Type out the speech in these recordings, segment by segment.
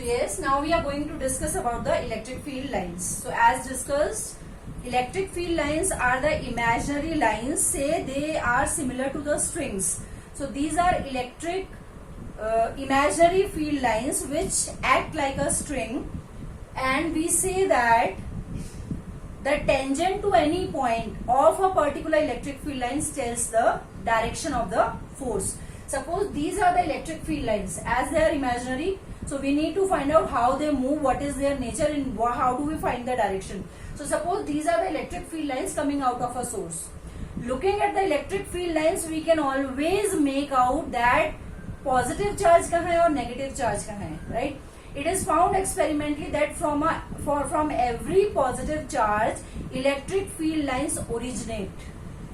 yes, now we are going to discuss about the electric field lines. So as discussed, electric field lines are the imaginary lines. Say they are similar to the strings. So these are electric imaginary field lines which act like a string, and we say that the tangent to any point of a particular electric field line tells the direction of the force. Suppose these are the electric field lines, as they are imaginary, so we need to find out how they move, what is their nature, and how do we find the direction. So suppose these are the electric field lines coming out of a source. Looking at the electric field lines, we can always make out that positive charge कहाँ है और negative charge कहाँ है, right? It is found experimentally that from every positive charge, electric field lines originate,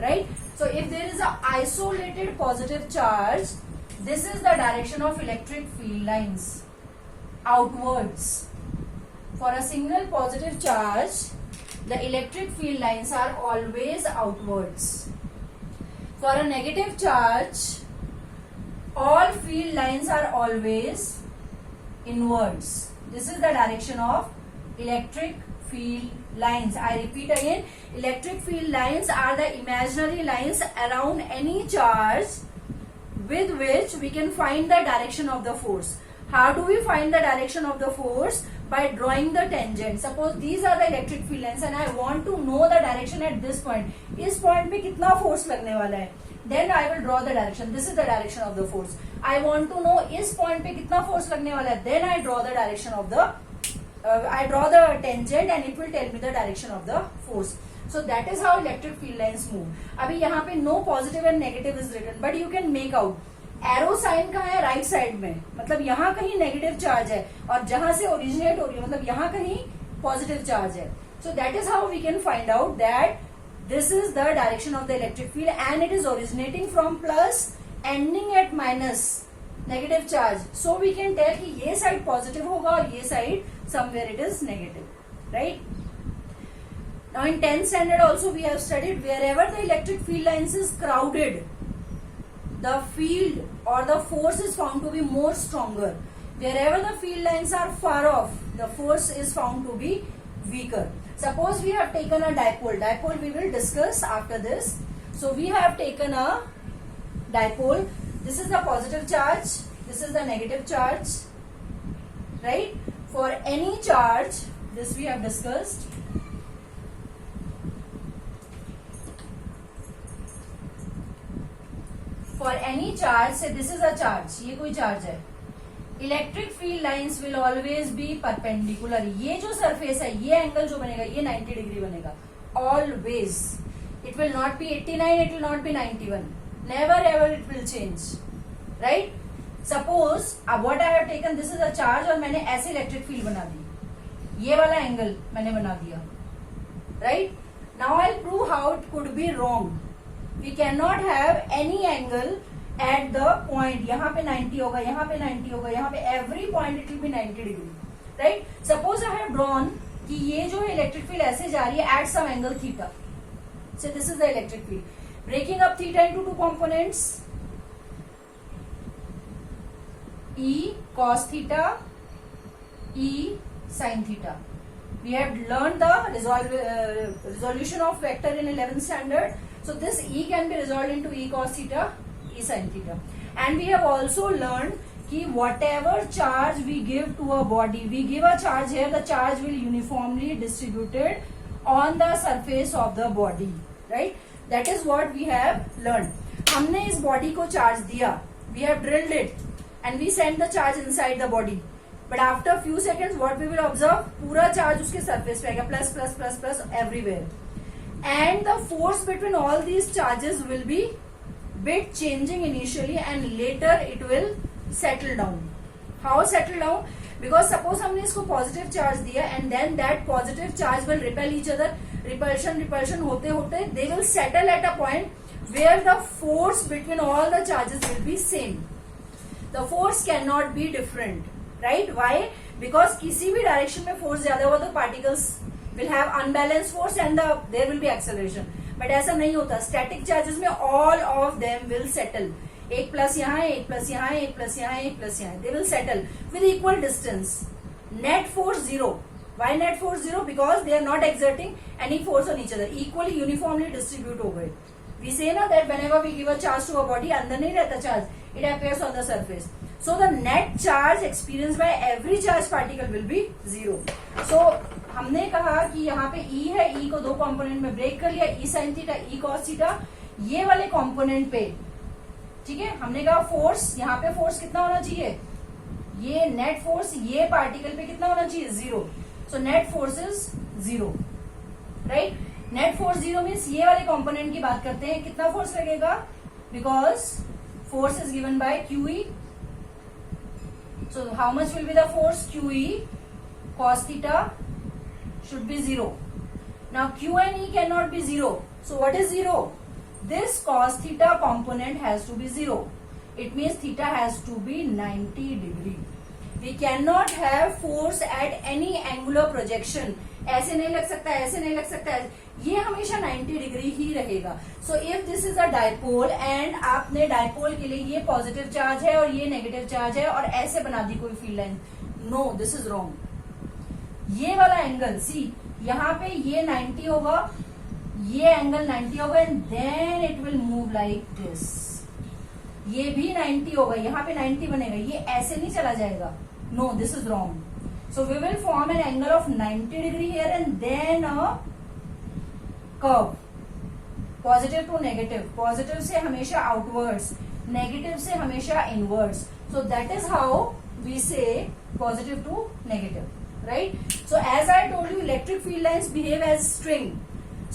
right? So if there is a isolated positive charge, this is the direction of electric field lines, outwards. For a single positive charge, the electric field lines are always outwards. For a negative charge, all field lines are always inwards. This is the direction of electric field lines. I repeat again, electric field lines are the imaginary lines around any charge with which we can find the direction of the force. How do we find the direction of the force? By drawing the tangent. Suppose these are the electric field lines and I want to know the direction at this point. इस point पे कितना force लगने वाला है? Then I will draw the direction. This is the direction of the force. I want to know इस point पे कितना force लगने वाला है? Then I draw the direction of the I draw the tangent and it will tell me the direction of the force. So that is how electric field lines move. अभी यहाँ पे no positive and negative is written, but you can make out. Arrow sign कहाँ है? Right side में, मतलब यहाँ कहीं negative charge है और जहां से ओरिजिनेट हो रही है मतलब यहाँ कहीं पॉजिटिव चार्ज है. So that is how we can find out that this is the direction of the electric field and it is originating from plus ending at minus negative charge. So we can tell कि ये side positive होगा और ये side somewhere it is negative, right? Now in 10th standard also we have studied wherever the electric field lines is crowded, the field or the force is found to be more stronger. Wherever the field lines are far off, the force is found to be weaker. Suppose we have taken a dipole. Dipole we will discuss after this. So we have taken a dipole. This is the positive charge. This is the negative charge. Right? For any charge, this we have discussed. For any charge, say this is a charge, ये कोई charge है. Electric field lines will always be perpendicular. ये जो surface है, ये angle जो बनेगा, ये 90 डिग्री बनेगा. Always. It will not be 89, it will not be 91. Never ever it will change. Right? Suppose, what I have taken, this is a charge और मैंने ऐसे electric field बना दी. ये वाला angle मैंने बना दिया. Right? Now I'll prove how it could be wrong. We cannot have any angle at the point. यहाँ पे 90 होगा, यहाँ पे 90 होगा, यहाँ पे every point it will be 90 degree, right? Suppose I have drawn कि ये जो है electric field ऐसे जा रही है at some angle theta. So this is the electric field. Breaking up theta into two components, E cos theta, E sin theta. We have learned the resolution of vector in 11th standard. So this E can be resolved into E cos theta, E sin theta. And we have also learned कि whatever charge we give to a body, we give a charge here, the charge will uniformly distributed on the surface of the body, right? That is what we have learned. हमने इस body को charge दिया, we have drilled it and we send the charge inside the body. But after few seconds, what we will observe? पूरा charge उसके surface पे आएगा, plus plus plus plus everywhere. And the force between all these charges will be bit changing initially and later it will settle down. How settle down? Because suppose हमने इसको positive charge दिया and then that positive charge will repel each other. Repulsion होते होते they will settle at a point where the force between all the charges will be same. The force cannot be different, right? Why? Because किसी भी direction में force ज्यादा हुआ तो particles will have unbalanced force and there will be acceleration. But ऐसा नहीं होता. Static charges में all of them will settle. एक प्लस यहाँ है, एक प्लस यहाँ है, एक प्लस यहाँ है, एक प्लस यहाँ है. They will settle with equal distance. Net force 0. Why net force 0? Because they are not exerting any force on each other. Equally uniformly distribute over it. We say ना that whenever we give a charge to a body, अंदर नहीं रहता charge. It appears on the surface. So the net charge experienced by every charged particle will be 0. So हमने कहा कि यहाँ पे E है, E को दो कंपोनेंट में ब्रेक कर लिया, E sin theta, E cos theta. ये वाले कंपोनेंट पे, ठीक है, हमने कहा फोर्स, यहाँ पे फोर्स कितना होना चाहिए, ये नेट फोर्स ये पार्टिकल पे कितना होना चाहिए, 0. So net force is 0, right. Net force 0 means ये वाले कंपोनेंट की बात करते हैं, कितना फोर्स लगेगा, because force is given by QE. So how much will be the force, QE cos theta should be 0. Now Q and E cannot be 0. So what is 0? This cos theta component has to be 0. It means theta has to be 90 degree. We cannot have force at any angular projection. ऐसे नहीं लग सकता, ऐसे नहीं लग सकता, ये हमेशा 90 डिग्री ही रहेगा. So if this is a dipole and आपने डायपोल के लिए ये पॉजिटिव चार्ज है और ये नेगेटिव चार्ज है और ऐसे बना दी कोई field line, no, this is wrong. ये वाला एंगल सी, यहाँ पे ये 90 होगा, ये एंगल 90 होगा and then it will move like this. ये भी 90 होगा, यहाँ पे 90 बनेगा, ये ऐसे नहीं चला जाएगा, no, this is wrong. So we will form an angle of 90 degree here and then a curve, positive to negative, positive से हमेशा आउटवर्ड्स, नेगेटिव से हमेशा inwards. So that is how we say positive to negative, right. So as I told you, electric field lines behave as string.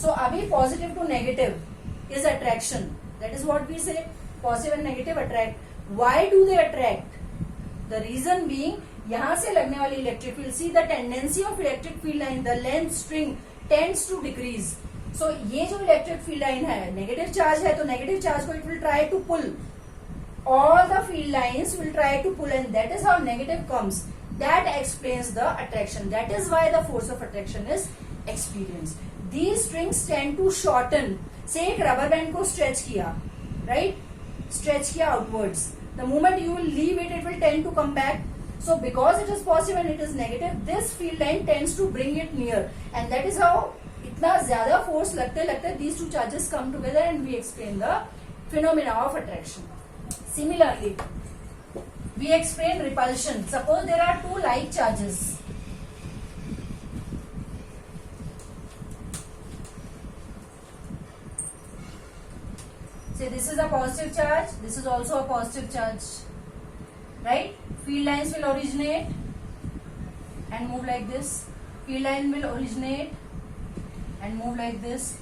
So अभी positive to negative is attraction, that is what we say, positive and negative attract. Why do they attract? The reason being, यहां से लगने वाली electric field, see the tendency of electric field line, the length string tends to decrease. So ये जो electric field line है, negative charge है, तो negative charge को it will try to pull, all the field lines will try to pull, and that is how negative comes. That explains the attraction. That is why the force of attraction is experienced. These strings tend to shorten. Say एक rubber band को stretch किया, right? Stretch किया outwards. The moment you will leave it, it will tend to come back. So because it is positive and it is negative, this field line tends to bring it near, and that is how इतना ज्यादा force लगते लगते these two charges come together and we explain the phenomena of attraction. Similarly, we explain repulsion. Suppose there are two like charges. Say this is a positive charge, this is also a positive charge, right? Field lines will originate and move like this. Field line will originate and move like this.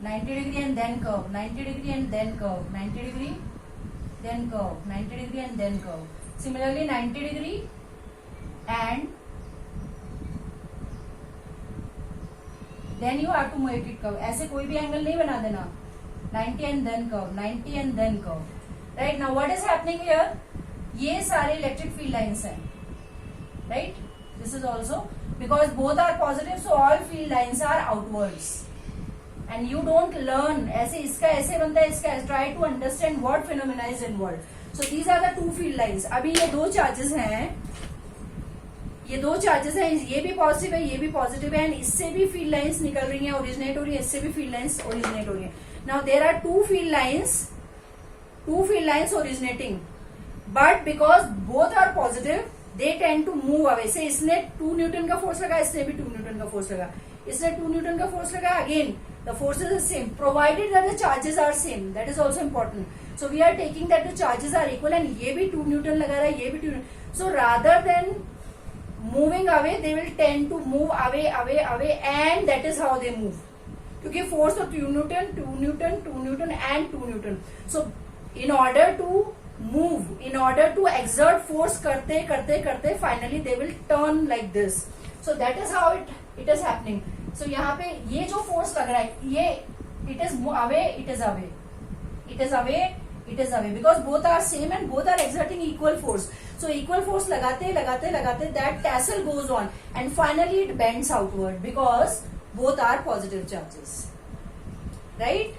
$90 degree and then curve, 90 degree and then curve, 90 degree, then curve, 90 degree and then curve. Similarly, 90 degree and then you have to make it curve. ऐसे कोई भी angle नहीं बना देना. 90 and then curve, 90 and then curve. Right now, what is happening here? ये सारे electric field lines हैं, right? This is also because both are positive, so all field lines are outwards. And you don't learn ऐसे इसका ऐसे बनता है, इसका try to understand what phenomena is involved. So these are the two field lines. अभी ये दो charges हैं, ये दो चार्जेस हैं, ये भी पॉजिटिव है, ये भी पॉजिटिव है, एंड इससे भी फील्ड लाइंस निकल रही हैं, ओरिजिनेट हो रही है, इससे भी फील्ड लाइंस ओरिजिनेट हो रही है. Now there are two field lines originating, but because both are positive they tend to move away. से इसने 2 न्यूटन का फोर्स लगा, इसने भी 2 न्यूटन का फोर्स लगा, इसने 2 न्यूटन का फोर्स लगा, again the forces are same provided that the charges are same. That is also important. So we are taking that the charges are equal, and ये भी 2 न्यूटन लगा रहा है, ये भी 2 Newton. So rather than moving away, they will tend to move away, and that is how they move. क्योंकि force of 2 Newton, 2 Newton, 2 Newton and 2 Newton. So in order to move, in order to exert force करते करते करते finally they will turn like this. So that is how it is happening. So यहाँ पे ये जो force लग रहा है, ये it is away, it is away, it is away, it is away, because both are same and both are exerting equal force. So equal force लगाते लगाते लगाते that tassel goes on and finally it bends outward because both are positive charges, right?